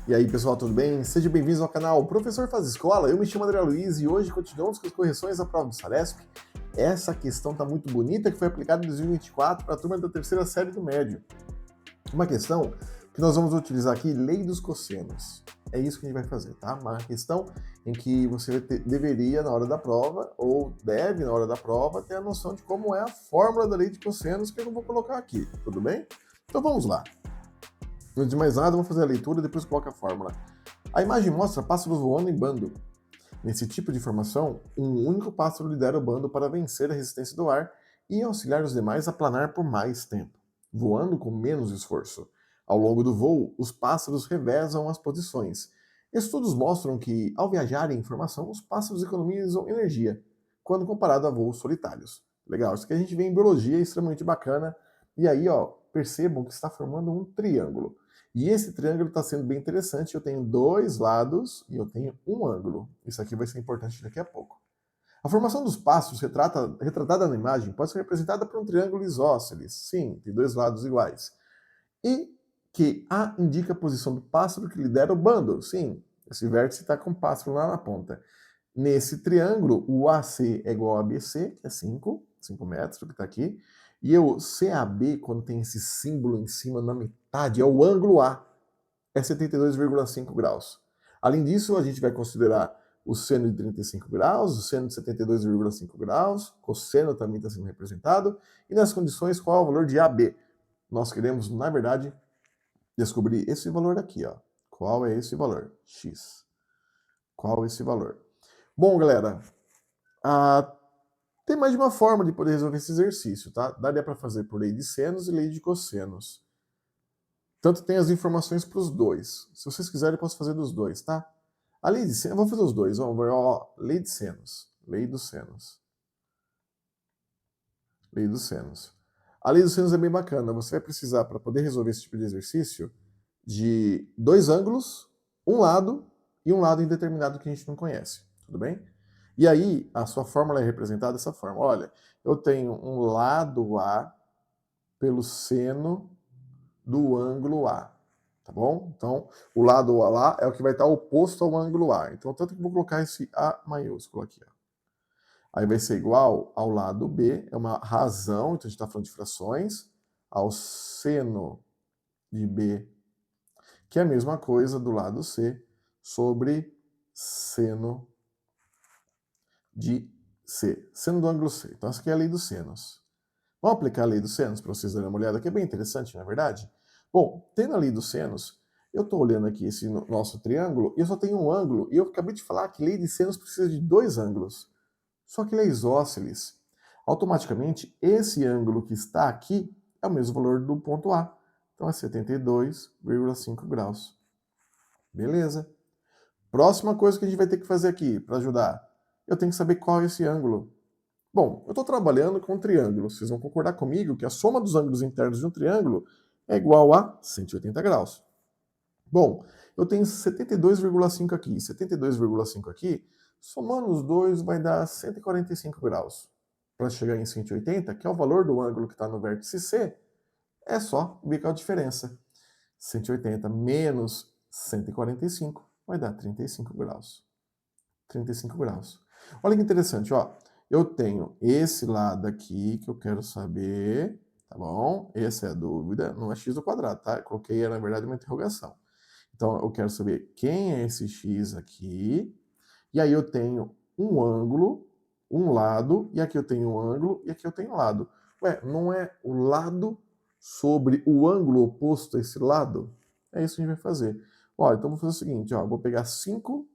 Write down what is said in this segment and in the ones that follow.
E aí, pessoal, tudo bem? Sejam bem-vindos ao canal Professor Faz Escola. Eu me chamo André Luiz e hoje continuamos com as correções da prova do Salesp. Essa questão está muito bonita, que foi aplicada em 2024 para a turma da terceira série do médio. Uma questão que nós vamos utilizar aqui, lei dos cossenos. É isso que a gente vai fazer, tá? Uma questão em que você deveria, na hora da prova, ou deve, na hora da prova, ter a noção de como é a fórmula da lei de cossenos, que eu não vou colocar aqui, tudo bem? Então vamos lá. Antes de mais nada, vou fazer a leitura e depois coloco a fórmula. A imagem mostra pássaros voando em bando. Nesse tipo de formação, um único pássaro lidera o bando para vencer a resistência do ar e auxiliar os demais a planar por mais tempo, voando com menos esforço. Ao longo do voo, os pássaros revezam as posições. Estudos mostram que, ao viajarem em formação, os pássaros economizam energia, quando comparado a voos solitários. Legal, isso que a gente vê em biologia é extremamente bacana. E aí, ó, percebam que está formando um triângulo. E esse triângulo está sendo bem interessante. Eu tenho dois lados e eu tenho um ângulo. Isso aqui vai ser importante daqui a pouco. A formação dos pássaros retratada na imagem pode ser representada por um triângulo isósceles. Sim, tem dois lados iguais. E que A indica a posição do pássaro que lidera o bando. Sim, esse vértice está com o pássaro lá na ponta. Nesse triângulo, o AC é igual a BC, que é 5 metros, que está aqui. E o CAB, quando tem esse símbolo em cima na metade, é o ângulo A, é 72,5 graus. Além disso, a gente vai considerar o seno de 35 graus, o seno de 72,5 graus, cosseno também está sendo representado, e nas condições, qual é o valor de AB? Nós queremos, na verdade, descobrir esse valor aqui, ó. Qual é esse valor? X. Qual é esse valor? Bom, galera, tem mais de uma forma de poder resolver esse exercício, tá? Daria para fazer por lei de senos e lei de cossenos. Tanto tem as informações para os dois. Se vocês quiserem, eu posso fazer dos dois, tá? A lei de senos, eu vou fazer os dois. Vamos ver, ó, lei de senos. Lei dos senos. Lei dos senos. A lei dos senos é bem bacana. Você vai precisar, para poder resolver esse tipo de exercício, de dois ângulos, um lado e um lado indeterminado que a gente não conhece. Tudo bem? E aí, a sua fórmula é representada dessa forma. Olha, eu tenho um lado A pelo seno do ângulo A. Tá bom? Então, o lado A lá é o que vai estar oposto ao ângulo A. Então, tanto que eu vou colocar esse A maiúsculo aqui. Ó. Aí vai ser igual ao lado B, é uma razão, então a gente está falando de frações, ao seno de B, que é a mesma coisa do lado C, sobre seno de C. Seno do ângulo C. Então, essa aqui é a lei dos senos. Vamos aplicar a lei dos senos para vocês darem uma olhada, que é bem interessante, não é verdade? Bom, tendo a lei dos senos, eu estou olhando aqui esse nosso triângulo e eu só tenho um ângulo, e eu acabei de falar que lei de senos precisa de dois ângulos. Só que ele é isósceles. Automaticamente, esse ângulo que está aqui é o mesmo valor do ponto A. Então é 72,5 graus. Beleza. Próxima coisa que a gente vai ter que fazer aqui para ajudar. Eu tenho que saber qual é esse ângulo. Bom, eu estou trabalhando com um triângulo. Vocês vão concordar comigo que a soma dos ângulos internos de um triângulo é igual a 180 graus. Bom, eu tenho 72,5 aqui, 72,5 aqui, somando os dois vai dar 145 graus. Para chegar em 180, que é o valor do ângulo que está no vértice C, é só ver a diferença. 180 menos 145 vai dar 35 graus. 35 graus. Olha que interessante, ó. Eu tenho esse lado aqui que eu quero saber, tá bom? Essa é a dúvida, não é x ao quadrado, tá? Eu coloquei, na verdade, uma interrogação. Então, eu quero saber quem é esse x aqui. E aí eu tenho um ângulo, um lado, e aqui eu tenho um ângulo, e aqui eu tenho um lado. Ué, não é o lado sobre o ângulo oposto a esse lado? É isso que a gente vai fazer. Ó, então vou fazer o seguinte, ó, vou pegar 5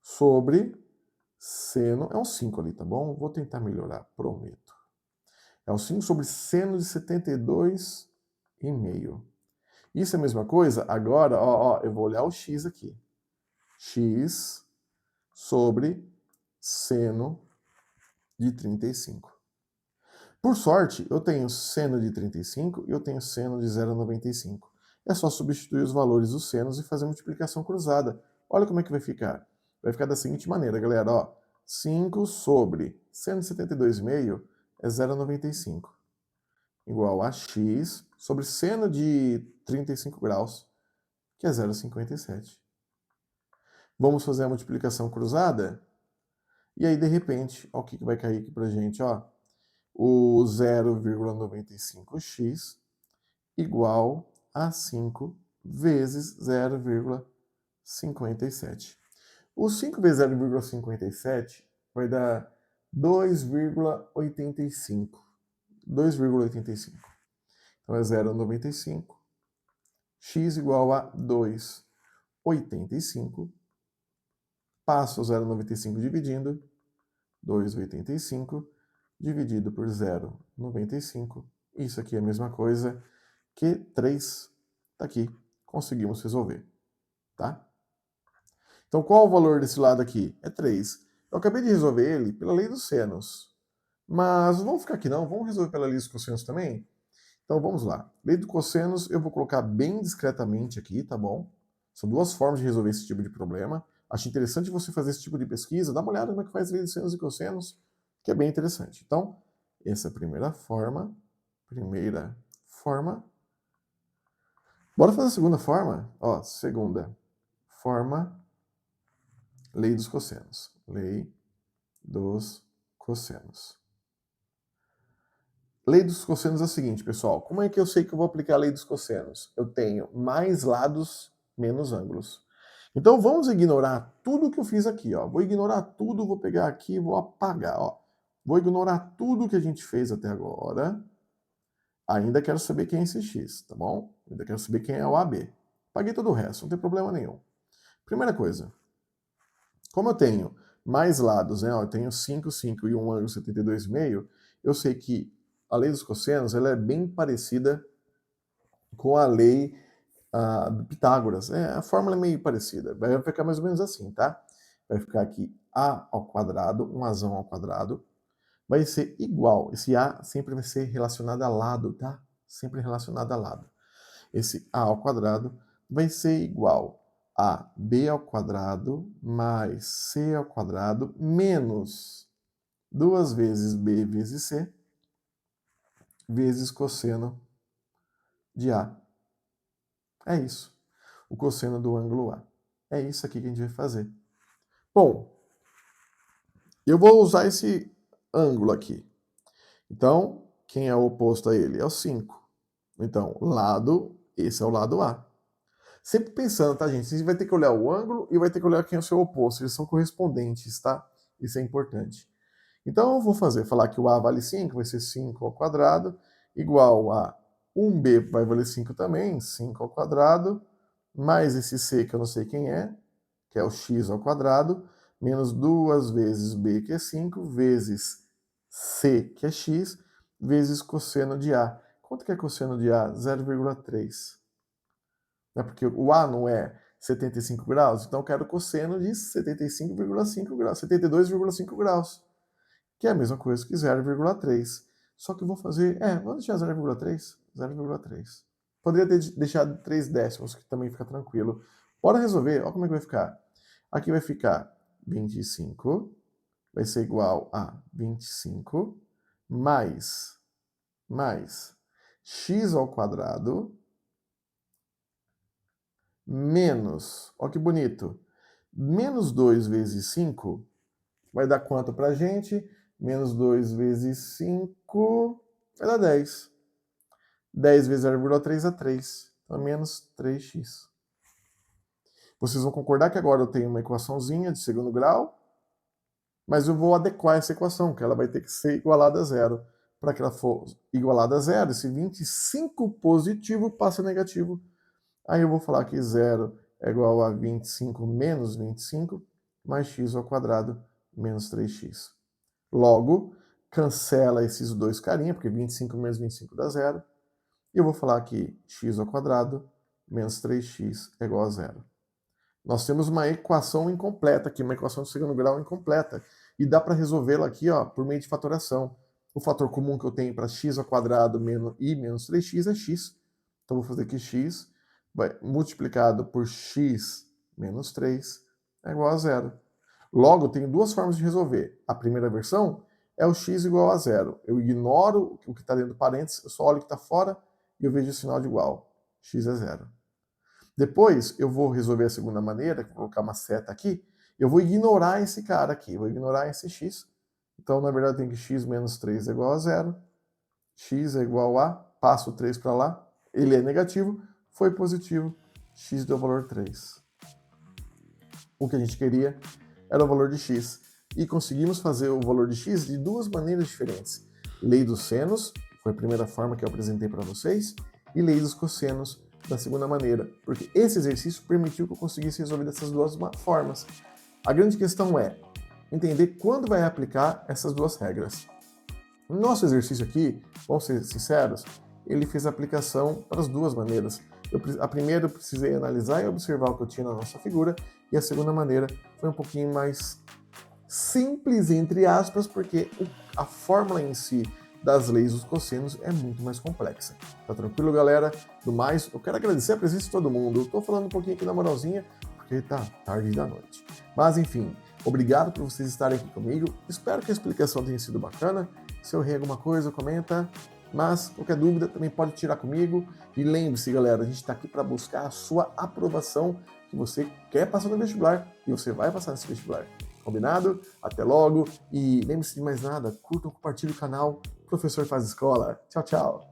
sobre seno, é um 5 ali, tá bom? Vou tentar melhorar, prometo. É um 5 sobre seno de 72,5. Isso é a mesma coisa? Agora, ó, eu vou olhar o x aqui. X sobre seno de 35. Por sorte, eu tenho seno de 35 e eu tenho seno de 0,95. É só substituir os valores dos senos e fazer multiplicação cruzada. Olha como é que vai ficar. Vai ficar da seguinte maneira, galera. Ó, 5 sobre seno de 72,5 é 0,95. Igual a x sobre seno de 35 graus, que é 0,57. Vamos fazer a multiplicação cruzada? E aí, de repente, ó, o que vai cair aqui pra gente, ó? O 0,95x igual a 5 vezes 0,57. O 5 vezes 0,57 vai dar 2,85. 2,85. Então é 0,95. X igual a 2,85. Passo o 0,95 dividindo. 2,85 dividido por 0,95. Isso aqui é a mesma coisa que 3. Tá aqui. Conseguimos resolver. Tá? Então, qual o valor desse lado aqui? É 3. Eu acabei de resolver ele pela lei dos senos. Mas não vamos ficar aqui não, vamos resolver pela lei dos cossenos também? Então vamos lá. Lei dos cossenos eu vou colocar bem discretamente aqui, tá bom? São duas formas de resolver esse tipo de problema. Acho interessante você fazer esse tipo de pesquisa, dá uma olhada como é que faz lei dos senos e cossenos, que é bem interessante. Então, essa é a primeira forma. Bora fazer a segunda forma? Ó, segunda forma, lei dos cossenos. Lei dos cossenos. Lei dos cossenos é a seguinte, pessoal. Como é que eu sei que eu vou aplicar a lei dos cossenos? Eu tenho mais lados, menos ângulos. Então vamos ignorar tudo que eu fiz aqui, ó. Vou ignorar tudo, vou pegar aqui e vou apagar, ó. Vou ignorar tudo que a gente fez até agora. Ainda quero saber quem é esse x, tá bom? Ainda quero saber quem é o AB. Paguei todo o resto, não tem problema nenhum. Primeira coisa. Como eu tenho mais lados, né? Ó, eu tenho 5, 5 e um ângulo 72,5, eu sei que a lei dos cossenos ela é bem parecida com a lei do Pitágoras. A fórmula é meio parecida. Vai ficar mais ou menos assim, tá? Vai ficar aqui a ao quadrado, um azão ao quadrado, vai ser igual. Esse a sempre vai ser relacionado a lado, tá? Sempre relacionado a lado. Esse a ao quadrado vai ser igual a b ao quadrado mais c ao quadrado menos 2 vezes b vezes c vezes cosseno de A. É isso. O cosseno do ângulo A. É isso aqui que a gente vai fazer. Bom, eu vou usar esse ângulo aqui. Então, quem é o oposto a ele? É o 5. Então, esse é o lado A. Sempre pensando, tá, gente? Você vai ter que olhar o ângulo e vai ter que olhar quem é o seu oposto. Eles são correspondentes, tá? Isso é importante. Então, eu vou falar que o A vale 5, vai ser 5 ao quadrado, igual a 1B vai valer 5 também, 5 ao quadrado, mais esse C que eu não sei quem é, que é o x ao quadrado, menos 2 vezes B, que é 5, vezes C, que é x, vezes cosseno de A. Quanto que é cosseno de A? 0,3. Né? Porque o A não é 75 graus, então eu quero cosseno de 75,5 graus, 72,5 graus, que é a mesma coisa que 0,3. Só que eu vou fazer, vamos deixar 0,3, 0,3. Poderia ter deixado 3 décimos, que também fica tranquilo. Bora resolver, olha como é que vai ficar. Aqui vai ficar 25, vai ser igual a 25, mais x ao quadrado, menos, olha que bonito, menos 2 vezes 5, vai dar quanto pra gente? Menos 2 vezes 5, vai dar 10. 10 vezes 0,3 é 3. Então é menos 3x. Vocês vão concordar que agora eu tenho uma equaçãozinha de segundo grau, mas eu vou adequar essa equação, que ela vai ter que ser igualada a zero. Para que ela for igualada a zero, esse 25 positivo passa negativo. Aí eu vou falar que zero é igual a 25 menos 25, mais x ao quadrado menos 3x. Logo, cancela esses dois carinha, porque 25 menos 25 dá zero. E eu vou falar que x ao quadrado menos 3x é igual a zero. Nós temos uma equação incompleta aqui, uma equação de segundo grau incompleta. E dá para resolvê-la aqui, ó, por meio de fatoração. O fator comum que eu tenho para x ao quadrado menos 3x é x. Então vou fazer que x multiplicado por x menos 3 é igual a zero. Logo, eu tenho duas formas de resolver. A primeira versão é o x igual a zero. Eu ignoro o que está dentro do parênteses, eu só olho o que está fora e eu vejo o sinal de igual. X é zero. Depois eu vou resolver a segunda maneira, vou colocar uma seta aqui, eu vou ignorar esse cara aqui, vou ignorar esse x. Então, na verdade, tem que x menos 3 é igual a zero, x é igual a, passo o 3 para lá, ele é negativo, foi positivo, x deu o valor 3. O que a gente queria era o valor de x. E conseguimos fazer o valor de x de duas maneiras diferentes. Lei dos senos, foi a primeira forma que eu apresentei para vocês, e lei dos cossenos, da segunda maneira, porque esse exercício permitiu que eu conseguisse resolver dessas duas formas. A grande questão é entender quando vai aplicar essas duas regras. No nosso exercício aqui, vamos ser sinceros, ele fez a aplicação para as duas maneiras. A primeira eu precisei analisar e observar o que eu tinha na nossa figura, e a segunda maneira foi um pouquinho mais simples, entre aspas, porque a fórmula em si das leis dos cossenos é muito mais complexa. Tá tranquilo, galera? Do mais, eu quero agradecer a presença de todo mundo. Eu tô falando um pouquinho aqui na moralzinha, porque tá tarde da noite. Mas, enfim, obrigado por vocês estarem aqui comigo. Espero que a explicação tenha sido bacana. Se eu errei alguma coisa, comenta. Mas, qualquer dúvida, também pode tirar comigo. E lembre-se, galera, a gente está aqui para buscar a sua aprovação, que você quer passar no vestibular e você vai passar nesse vestibular. Combinado? Até logo. E lembre-se de mais nada, curtam, compartilhem o canal. Professor Faz Escola. Tchau, tchau.